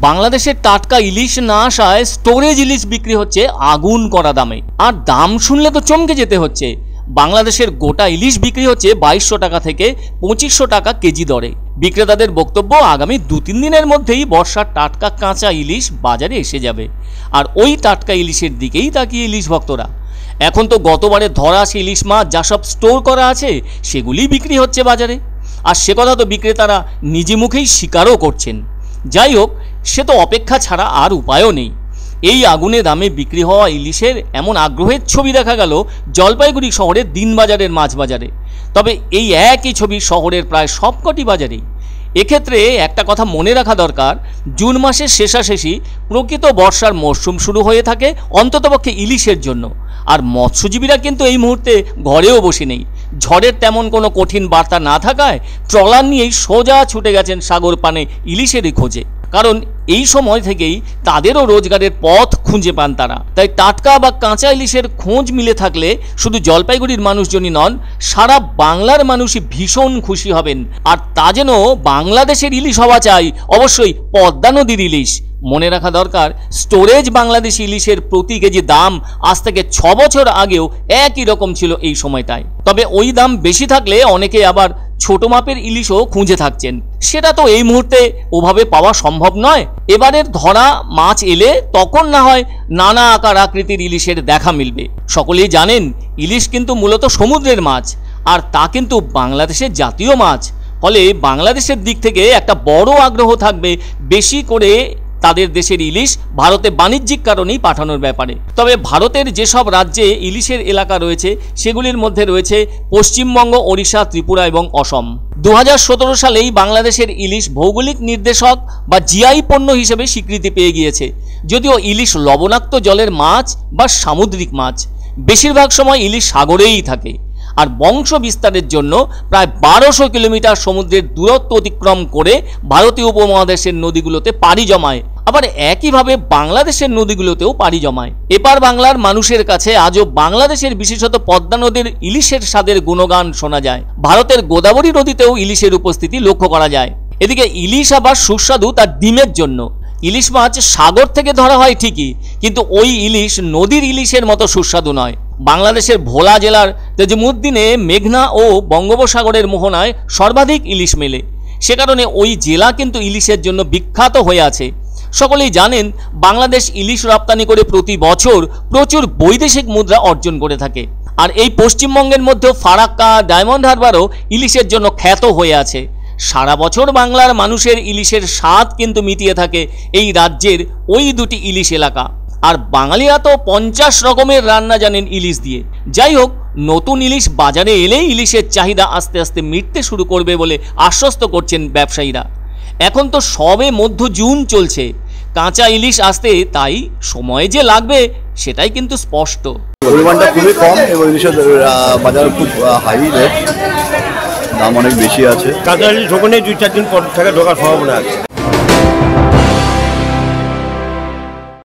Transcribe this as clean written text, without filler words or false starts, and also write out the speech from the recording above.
বাংলাদেশের টাটকা ইলিশ না আসায় স্টোরেজ ইলিশ বিক্রি হচ্ছে আগুন করা দামে। আর দাম শুনলে তো চমকে যেতে হচ্ছে। বাংলাদেশের গোটা ইলিশ বিক্রি হচ্ছে 2200 টাকা থেকে 2500 টাকা কেজি দরে। বিক্রেতাদের বক্তব্য, আগামী 2-3 দিনের মধ্যেই বর্ষার টাটকা কাঁচা ইলিশ বাজারে এসে যাবে। আর ওই টাটকা ইলিশের দিকেই তাকিয়ে ইলিশ ভক্তরা। এখন তো গতবারে ধরা ইলিশ মাছ যা সব স্টোর করা আছে সেগুলি বিক্রি হচ্ছে বাজারে। আর সে কথা তো বিক্রেতারা নিজে মুখেই স্বীকারও করছেন। যাই হোক, সে তো অপেক্ষা ছাড়া আর উপায়ও নেই। এই আগুনে দামে বিক্রি হওয়া ইলিশের এমন আগ্রহের ছবি দেখা গেল জলপাইগুড়ি শহরের দিনবাজারের মাছ বাজারে। তবে এই একই ছবি শহরের প্রায় সবকটি বাজারেই। এক্ষেত্রে একটা কথা মনে রাখা দরকার, জুন মাসের শেষাশেষি প্রকৃত বর্ষার মরশুম শুরু হয়ে থাকে অন্ততপক্ষে ইলিশের জন্য। আর মৎস্যজীবীরা কিন্তু এই মুহূর্তে ঘরেও বসে নেই। ঝড়ের তেমন কোনো কঠিন বার্তা না থাকায় ট্রলার নিয়েই সোজা ছুটে গেছেন সাগর পানে ইলিশেরই খোঁজে। কারণ এই সময় থেকেই তাদেরও রোজগারের পথ খুঁজে পান তারা। তাই টাটকা বা কাঁচা ইলিশের খোঁজ মিলে থাকলে শুধু জলপাইগুড়ির মানুষজনই নন, সারা বাংলার মানুষই ভীষণ খুশি হবেন। আর তা যেন বাংলাদেশের ইলিশ হওয়া চাই, অবশ্যই পদ্মা নদীর ইলিশ। মনে রাখা দরকার, স্টোরেজ বাংলাদেশি ইলিশের প্রতি কেজি দাম আজ থেকে 6 বছর আগেও একই রকম ছিল এই সময়টায়। তবে ওই দাম বেশি থাকলে অনেকে আবার ছোট মাপের ইলিশও খুঁজে থাকছেন। সেটা তো এই মুহূর্তে ওভাবে পাওয়া সম্ভব নয়। এবারের ধরা মাছ এলে তখন না হয় নানা আকার আকৃতির ইলিশের দেখা মিলবে। সকলেই জানেন, ইলিশ কিন্তু মূলত সমুদ্রের মাছ, আর তা কিন্তু বাংলাদেশের জাতীয় মাছ। ফলে বাংলাদেশের দিক থেকে একটা বড় আগ্রহ থাকবে বেশি করে তাদের দেশের ইলিশ ভারতে বাণিজ্যিক কারণেই পাঠানোর ব্যাপারে। তবে ভারতের যেসব রাজ্যে ইলিশের এলাকা রয়েছে সেগুলির মধ্যে রয়েছে পশ্চিমবঙ্গ, ওড়িশা, ত্রিপুরা এবং অসম। 2017 সালেই বাংলাদেশের ইলিশ ভৌগোলিক নির্দেশক বা জিআই পণ্য হিসেবে স্বীকৃতি পেয়ে গিয়েছে। যদিও ইলিশ লবণাক্ত জলের মাছ বা সামুদ্রিক মাছ, বেশিরভাগ সময় ইলিশ সাগরেই থাকে। আর বংশ বিস্তারের জন্য প্রায় 1200 কিলোমিটার সমুদ্রের দূরত্ব অতিক্রম করে ভারতীয় উপমহাদেশের নদীগুলোতে পাড়ি জমায়। আবার একইভাবে বাংলাদেশের নদীগুলোতেও পাড়ি জমায়। এপার বাংলার মানুষের কাছে আজও বাংলাদেশের বিশেষত পদ্মা নদীর ইলিশের স্বাদের গুণগান শোনা যায়। ভারতের গোদাবরী নদীতেও ইলিশের উপস্থিতি লক্ষ্য করা যায়। এদিকে ইলিশ আবার সুস্বাদু তার ডিমের জন্য। ইলিশ মাছ সাগর থেকে ধরা হয় ঠিকই, কিন্তু ওই ইলিশ নদীর ইলিশের মতো সুস্বাদু নয়। বাংলাদেশের ভোলা জেলার তেজমুদ্দিনে মেঘনা ও বঙ্গোপসাগরের মোহনায় সর্বাধিক ইলিশ মেলে। সে কারণে ওই জেলা কিন্তু ইলিশের জন্য বিখ্যাত হয়ে আছে। সকলেই জানেন, বাংলাদেশ ইলিশ রপ্তানি করে প্রতি বছর প্রচুর বৈদেশিক মুদ্রা অর্জন করে থাকে। আর এই পশ্চিমবঙ্গের মধ্যেও ফারাক্কা, ডায়মন্ড হারবারও ইলিশের জন্য খ্যাত হয়ে আছে। সারা বছর বাংলার মানুষের ইলিশের স্বাদ কিন্তু মিটিয়ে থাকে এই রাজ্যের ওই দুটি ইলিশ এলাকা। আর বাঙালিরা তো 50 রকমের রান্না জানেন ইলিশ দিয়ে। যাই হোক, নতুন ইলিশ বাজারে এলেই ইলিশের চাহিদা আস্তে আস্তে মিটতে শুরু করবে বলে আশ্বস্ত করছেন ব্যবসায়ীরা। এখন তো সবে মধ্য জুন চলছে, কাঁচা ইলিশ আসতে তাই সময় যে লাগবে সেটাই কিন্তু স্পষ্ট। পরিমাণটা খুবই কম এবং ইলিশের বাজার খুব হাই রেট, দাম অনেক বেশি আছে। কাঁচা ইলিশ ওখানে 2-4 দিন পর থেকে ঢোকার সম্ভাবনা আছে।